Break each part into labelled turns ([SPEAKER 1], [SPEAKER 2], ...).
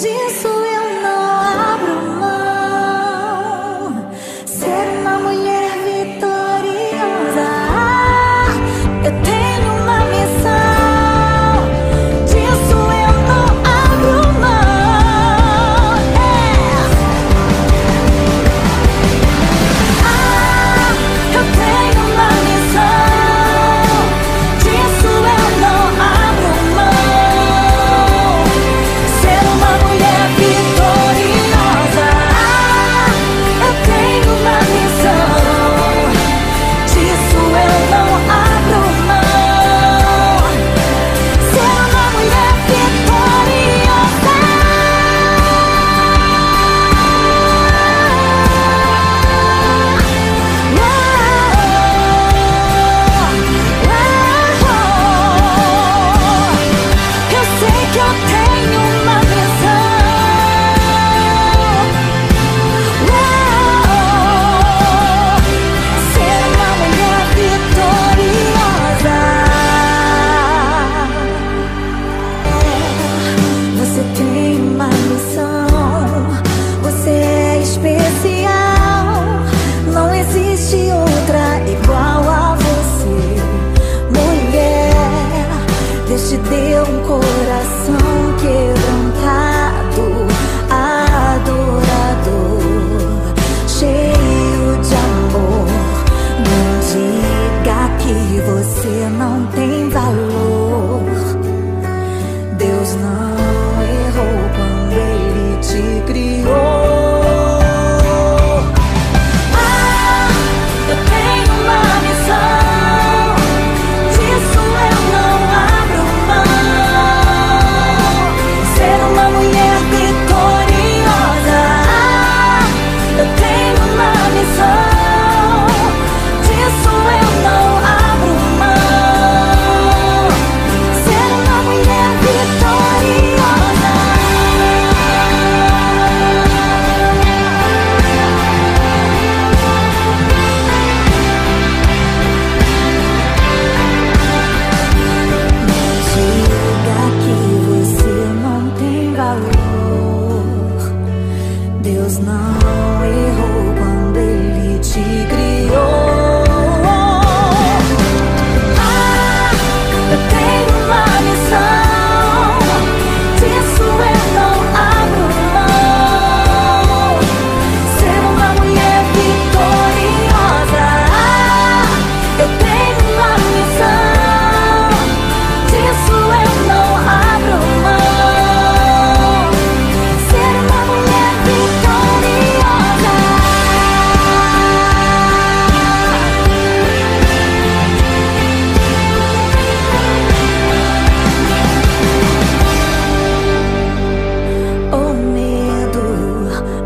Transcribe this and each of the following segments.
[SPEAKER 1] Disso eu não abro mão. que você não tem valor. Deus não errou quando Ele te criou. Eu tenho uma missão, disso eu não abro mão. Ser uma mulher vitoriosa. Eu tenho uma missão, disso eu não abro mão. Ser uma mulher vitoriosa. Diga que você não tem valor. Deus não errou quando Ele te criou. Eu tenho uma missão, disso eu não abro mão. Ser uma mulher vitoriosa. Eu tenho uma missão, disso eu não abro mão. Ser uma mulher vitoriosa. Oh medo,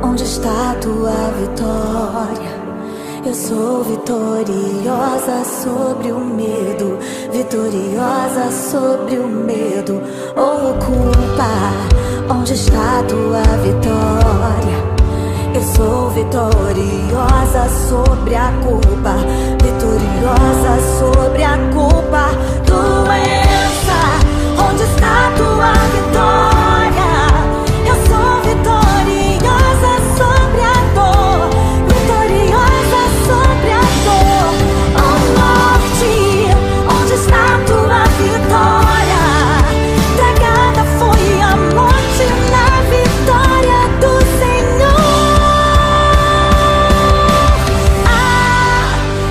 [SPEAKER 1] onde está tua vitória? Eu sou vitoriosa sobre o medo, vitoriosa sobre o medo. Oh culpa, onde está tua vitória? Eu sou vitoriosa sobre a culpa, vitoriosa sobre a culpa. Doença, onde está tua vitória? Eu sou vitoriosa sobre a dor, vitoriosa sobre a dor. Oh morte, onde está tua vitória? Tragada foi a morte na vitória do Senhor.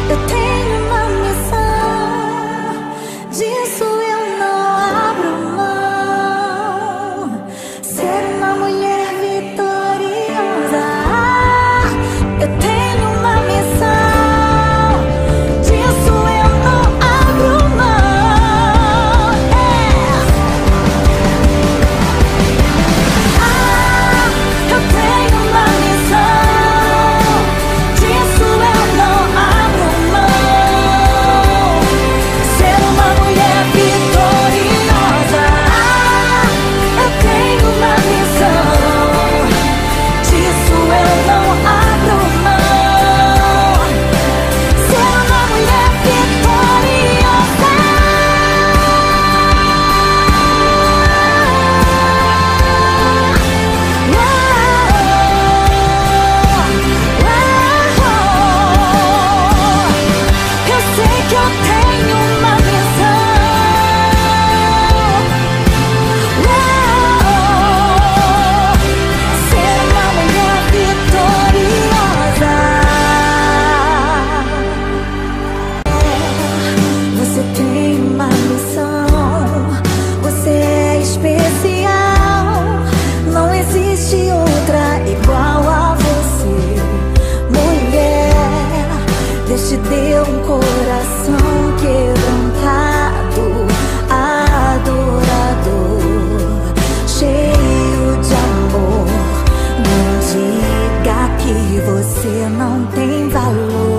[SPEAKER 1] Eu tenho uma missão, disso eu não abro mão. Ser uma mulher vitoriosa. Eu tenho uma missão, disso eu não abro mão. Eu tenho uma missão, disso eu não abro mão. Ser uma mulher vitoriosa. Eu tenho uma missão, disso eu não abro mão. Ser uma mulher vitoriosa. Eu sei que eu tenho uma missão. Ser uma mulher vitoriosa. Você tem uma missão. Você é especial. Não existe outra igual a você, mulher. Deus te deu um coração quebrantado, adorador, cheio de amor. Não diga que você não tem valor.